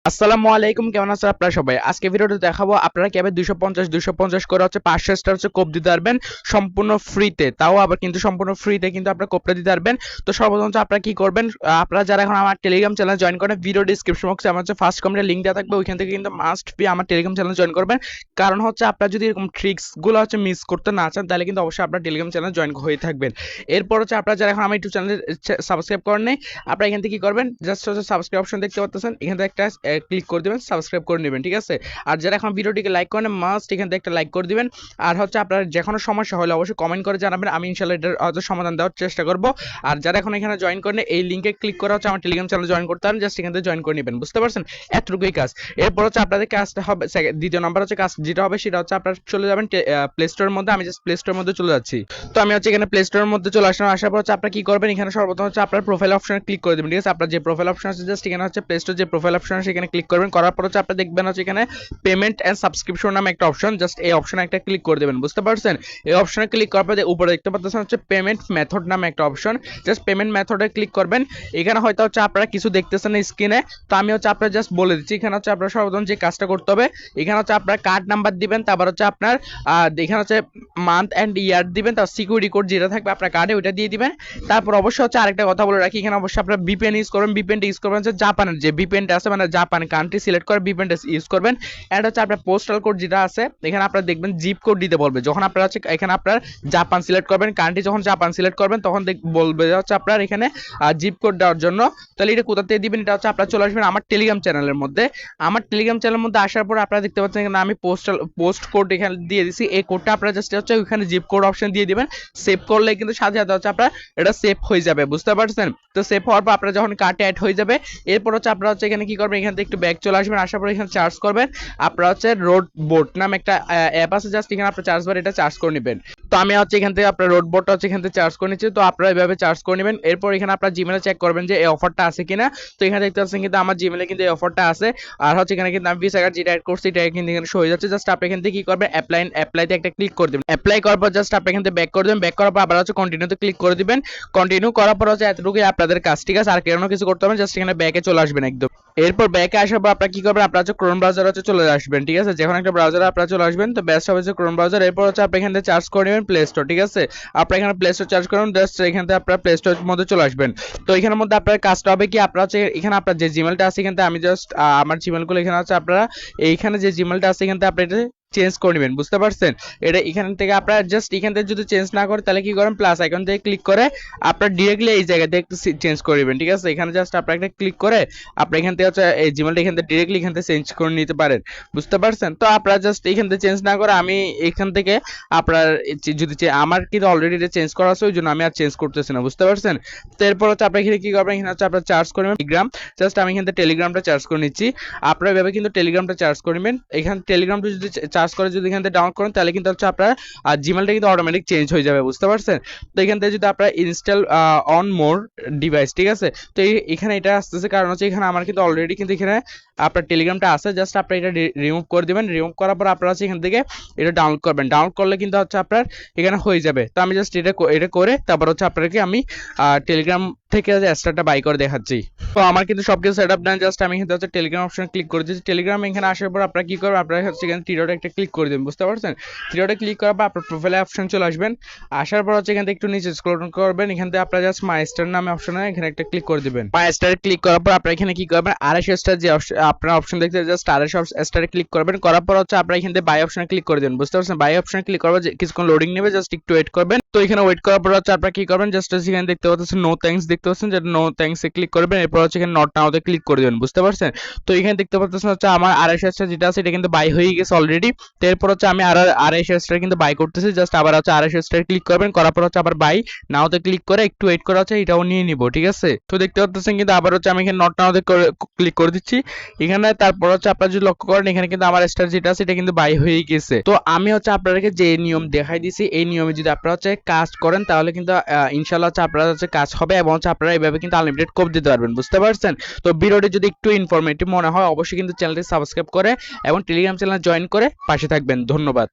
আসসালামু আলাইকুম, কেমন আছেন আপনারা সবাই? আজকে ভিডিওতে দেখাবো আপনারা কিভাবে 250 করে হচ্ছে 500 স্টার হচ্ছে কোপ দিতে পারবেন সম্পূর্ণ ফ্রিতে। তাও আবার কিন্তু সম্পূর্ণ ফ্রিতে কিন্তু আপনারা কোপটা দিতে পারবেন। তো সর্বপ্রথম হচ্ছে আপনারা কি করবেন, আপনারা যারা এখন আমার টেলিগ্রাম চ্যানেল জয়েন করেন, ভিডিও ডেসক্রিপশন বক্সে আমার হচ্ছে ফার্স্ট কমেন্টে লিংক দেওয়া থাকবে, ওইখান থেকে কিন্তু মাস্ট বি আমার টেলিগ্রাম চ্যানেল জয়েন করবেন। কারণ হচ্ছে আপনারা যদি এরকম ট্রিক্সগুলো হচ্ছে মিস করতে না চান, তাহলে কিন্তু অবশ্যই আপনার টেলিগ্রাম চ্যানেল জয়েন হয়ে থাকবেন। এরপর হচ্ছে আপনারা যারা এখন আমার ইউটিউব চ্যানেল সাবস্ক্রাইব করেন নাই, আপনারা এখান থেকে কি করবেন, জাস্ট হচ্ছে সাবস্ক্রাইব অপশন দেখতে পাচ্ছেন, এখান থেকে একটা ক্লিক করে দেবেন, সাবস্ক্রাইব করে নেবেন, ঠিক আছে। আর যারা এখন ভিডিওটিকে লাইক করেন, মাস্ট এখান থেকে একটা লাইক করে দিবেন। আর হচ্ছে আপনার যে কোনো সমস্যা হলে অবশ্যই কমেন্ট করে জানাবেন, আমি ইনশাআল্লাহ এটার হয়তো সমাধান দেওয়ার চেষ্টা করব। আর যারা এখন এখানে জয়েন করেন, এই লিংকে ক্লিক করে হচ্ছে আমার টেলিগ্রাম চ্যানেল জয়েন করতে পারেন, জাস্ট এখান থেকে জয়েন করে নেবেন, বুঝতে পারছেন? এতটুকুই কাজ। এরপর হচ্ছে আপনাদের কাজটা হবে, দ্বিতীয় নাম্বার হচ্ছে কাজ যেটা হবে সেটা হচ্ছে আপনারা চলে যাবেন প্লে স্টোরের মধ্যে। আমি জাস্ট প্লে স্টোরের মধ্যে চলে যাচ্ছি। তো আমি হচ্ছে এখানে প্লে স্টোরের মধ্যে চলে আসলাম। আসার পর হচ্ছে আপনারা কি করবেন, এখানে সর্বপ্রথম হচ্ছে আপনার প্রোফাইল অপশনে ক্লিক করে দেবেন, ঠিক আছে। আপনার যে প্রোফাইল অপশন আছে, জাস্ট এখানে হচ্ছে প্লে স্টোর যে প্রোফাইল অপশন আছে সেখানে ক্লিক করবেন। করার পর হচ্ছে আপনারা দেখবেন হচ্ছে এখানে পেমেন্ট এন্ড সাবস্ক্রিপশন নামে একটা অপশন, জাস্ট এই অপশনে একটা ক্লিক করে দেবেন, বুঝতে পারছেন? এই অপশনে ক্লিক করার পর উপরে দেখতে পাচ্ছেন হচ্ছে পেমেন্ট মেথড নামে একটা অপশন, জাস্ট পেমেন্ট মেথডে ক্লিক করবেন। এখানে হয়তো হচ্ছে আপনারা কিছু দেখতেছেন স্ক্রিনে, তো আমি হচ্ছে আপনারা জাস্ট বলে দিচ্ছি। এখানে হচ্ছে আপনারা সর্বপ্রথম যে কাজটা করতে হবে, এখানে হচ্ছে আপনার কার্ড নাম্বার দিবেন, তারপর হচ্ছে আপনার এখানে হচ্ছে মান্থ এন্ড ইয়ার দিবেন, তার সিকিউরিটি কোড যেটা থাকবে আপনার কার্ডে ওইটা দিয়ে দিবেন। তারপর অবশ্যই হচ্ছে আরেকটা কথা বলে রাখি, এখানে অবশ্যই আপনারা ভিপিএন ইউজ করবেন। ভিপিএনটা ইউজ করবেন হচ্ছে জাপানের যে ভিপিএনটা আছে, মানে জাপান কান্ট্রি সিলেক্ট করে ভিপিএনটা ইউজ করবেন। এটা হচ্ছে আপনার পোস্টাল কোড যেটা আছে, এখানে আপনারা দেখবেন জিপ কোড দিতে বলবে। যখন আপনারা হচ্ছে এখানে আপনার জাপান সিলেক্ট করবেন, কান্ট্রি যখন জাপান সিলেক্ট করবেন, তখন বলবে হচ্ছে আপনার এখানে জিপ কোড দেওয়ার জন্য। তাহলে এটা কোথা থেকে দিবেন, এটা হচ্ছে আপনারা চলে আসবেন আমার টেলিগ্রাম চ্যানেলের মধ্যে। আমার টেলিগ্রাম চ্যানেলের মধ্যে আসার পর আপনারা দেখতে পাচ্ছেন এখানে আমি পোস্ট কোড এখানে দিয়ে দিছি। এই কোডটা আপনারা জাস্ট হচ্ছে ওইখানে জিপ কোড অপশন দিয়ে দিবেন। সেভ করলে কিন্তু সাথে সাথে হচ্ছে আপনার এটা সেভ হয়ে যাবে, বুঝতে পারছেন? তো সেভ হওয়ার পর আপনারা যখন কার্ডে অ্যাড হয়ে যাবে, এরপর হচ্ছে আপনারা হচ্ছে এখানে কি করবেন, এখান থেকে একটু ব্যাক চলে আসবেন। আসার পর এখানে চার্জ করবেন। আপনারা হচ্ছে রোড বোট নামে একটা অ্যাপ আছে, জাস্ট এখানে আপনার চার্জ বার এটা চার্জ করে নেবেন। তো আমি হচ্ছে এখান থেকে আপনার রোড বোটটা হচ্ছে এখান থেকে চার্জ করে নিচ্ছি। তো আপনারা এইভাবে চার্জ করে নেবেন। এরপর এখানে আপনার জিমেলে চেক করবেন যে এই অফারটা আছে কিনা। তো এখানে দেখতে পাচ্ছেন কিন্তু আমার জিমেলে কিন্তু এই অফারটা আছে। আর হচ্ছে এখানে কিন্তু আমি 20 টাকা যেটা অ্যাড করছি এটা কিন্তু এখানে শো হয়ে যাচ্ছে। জাস্ট আপনি এখান থেকে কি করবেন, অ্যাপ্লাইতে একটা ক্লিক করে দেবেন। অ্যাপ্লাই করার পর জাস্ট আপনি এখান থেকে ব্যাক করে দেবেন। ব্যাক করার পর আবার হচ্ছে কন্টিনিউতে ক্লিক করে দিবেন। কন্টিনিউ করার পর হচ্ছে এতটুকুই আপনাদের কাজ, ঠিক আছে। আর কোনো কিছু করতে হবে, জাস্ট এখানে ব্যাকে চলে আসবেন একদম। এরপর ব্যাকে আসার পর আপনারা কি করবেন, আপনারা হচ্ছে ক্রোম ব্রাউজার হচ্ছে চলে আসবেন, ঠিক আছে। যখন একটা ব্রাউজারে আপনারা চলে আসবেন, তো বেস্ট হবে হচ্ছে ক্রোম ব্রাউজার। এরপর হচ্ছে আপনি এখান থেকে চার্জ করে নেবেন প্লে স্টোর, ঠিক আছে। আপনারা এখানে প্লে স্টোর চার্জ করুন, জাস্ট এখান থেকে আপনারা প্লে স্টোরের মধ্যে চলে আসবেন। তো এখানের মধ্যে আপনার কাজটা হবে কি, আপনারা হচ্ছে এখানে আপনার যে জিমেলটা আছে এখান থেকে আমি জাস্ট আমার জিমেলগুলো এখানে আছে, আপনারা এইখানে যে জিমেলটা আছে এখান থেকে আপনি এটা চেঞ্জ করে নেবেন, বুঝতে পারছেন? এটা এখান থেকে আপনারা জাস্ট এখান থেকে যদি চেঞ্জ না করে, তাহলে কি করেন, প্লাস আইকন থেকে ক্লিক করে আপনারা ডিরেক্টলি এই জায়গাতে একটু চেঞ্জ করে নেবেন, ঠিক আছে। এখানে জাস্ট আপনারা একটা ক্লিক করে আপনি এখান থেকে হচ্ছে এই জিমেলটা এখান থেকে ডিরেক্টলি এখান থেকে চেঞ্জ করে নিতে পারেন, বুঝতে পারছেন? তো আপনারা জাস্ট এখান থেকে চেঞ্জ না করে আমি এখান থেকে আপনার যদি আমার কিন্তু অলরেডি এটা চেঞ্জ করা আছে, ওই জন্য আমি আর চেঞ্জ করতেছি না, বুঝতে পারছেন? তো এরপর হচ্ছে আপনারা এখানে কি করবেন, এখানে হচ্ছে আপনারা চার্জ করবেন টেলিগ্রাম। জাস্ট আমি এখান থেকে টেলিগ্রামটা চার্জ করে নিচ্ছি। আপনারা এভাবে কিন্তু টেলিগ্রামটা চার্জ করবেন। এখানে টেলিগ্রামটা যদি চার্জ করে যদি এখান থেকে ডাউনলোড করেন, তাহলে কিন্তু হচ্ছে আপনার জিমেলটা কিন্তু অটোমেটিক চেঞ্জ হয়ে যাবে, বুঝতে পারছেন? তো এখান থেকে যদি আপনারা ইনস্টল অন মোর ডিভাইস, ঠিক আছে। তো এখানে এটা আসতেছে কারণ হচ্ছে এখানে আমার কিন্তু অলরেডি কিন্তু এখানে আপনার টেলিগ্রামটা আছে, জাস্ট আপনি এটা রিমুভ করে দিবেন। রিমুভ করার পর আপনারা হচ্ছে এখান থেকে এটা ডাউনলোড করবেন। ডাউনলোড করলে কিন্তু হচ্ছে আপনার এখানে হয়ে যাবে। তো আমি জাস্ট এটা করে তারপর হচ্ছে আপনাকে আমি টেলিগ্রাম থেকে এক্সট্রাটা বাই করে দেখাচ্ছি। তো আমার কিন্তু সবকিছু সেটআপ ডান, জাস্ট আমি এখানে হচ্ছে টেলিগ্রাম অপশনে ক্লিক করে দিচ্ছি। টেলিগ্রাম এখানে আসার পর আপনারা কি করবেন, আপনারা হচ্ছে এখানে থ্রি ডটে একটা ক্লিক করে দেবেন, বুঝতে পারছেন? থ্রি ডটে ক্লিক করার পর আপনার প্রোফাইলে অপশন চলে আসবেন। আসার পর হচ্ছে এখান থেকে একটু নিচে স্ক্রল করবেন, এখান থেকে আপনারা জাস্ট মাই স্টার নামে অপশনে এখানে একটা ক্লিক করে দিবেন। মাই স্টারে ক্লিক করার পর আপনারা এখানে কি করবেন, 250 স্টার যে আপনারা অপশন দেখতে জাস্ট 250 স্টারে ক্লিক করবেন। করার পর হচ্ছে আপনারা এখান থেকে বাই অপশনে ক্লিক করে দেবেন, বুঝতে পারছেন? বাই অপশনে ক্লিক করবেন, কিছুক্ষণ লোডিং নেবে, জাস্ট একটু ওয়েট করবেন। তো এখানে ওয়েট করার পর হচ্ছে আপনারা কি করবেন, জাস্ট এখানে দেখতে পাচ্ছেন নো থ্যাঙ্কস দেখতে পাচ্ছেন, যেটা নো থ্যাঙ্কস এ ক্লিক করবেন। এরপর হচ্ছে এখানে নট নাওতে ক্লিক করে দেবেন, বুঝতে পারছেন? তো এখানে দেখতে পাচ্ছেন হচ্ছে আমার 250 স্টার যেটা আছে এটা কিন্তু বাই হয়ে গেছে অলরেডি। তো এরপর হচ্ছে আমি আর 250 স্টার কিন্তু বাই করতেছি, জাস্ট আবার হচ্ছে 250 স্টার ক্লিক করবেন। করার পর হচ্ছে আবার বাই নাওতে ক্লিক করে একটু ওয়েট করা হচ্ছে, এটাও নিয়ে নিব, ঠিক আছে। তো দেখতে পাচ্ছেন কিন্তু আবার হচ্ছে আমি এখানে নট নাওতে ক্লিক করে দিচ্ছি এখানে। তারপর হচ্ছে আপনারা যদি লক্ষ্য করেন এখানে কিন্তু আমার স্টার যেটা আছে এটা কিন্তু বাই হয়ে গেছে। তো আমি হচ্ছে আপনাদেরকে যে নিয়ম দেখাই দিছি, এই নিয়মে যদি আপনারা হচ্ছে কাজ করেন, তাহলে কিন্তু ইনশাআল্লাহ হচ্ছে আপনারা হচ্ছে কাজ হবে, এবং হচ্ছে আপনারা এইভাবে কিন্তু আনলিমিটেড কোপ দিতে পারবেন, বুঝতে পারছেন? তো ভিডিওটি যদি একটু ইনফরমেটিভ মনে হয়, অবশ্যই কিন্তু চ্যানেলটি সাবস্ক্রাইব করে এবং টেলিগ্রাম চ্যানেল জয়েন করে পাশে থাকবেন। ধন্যবাদ।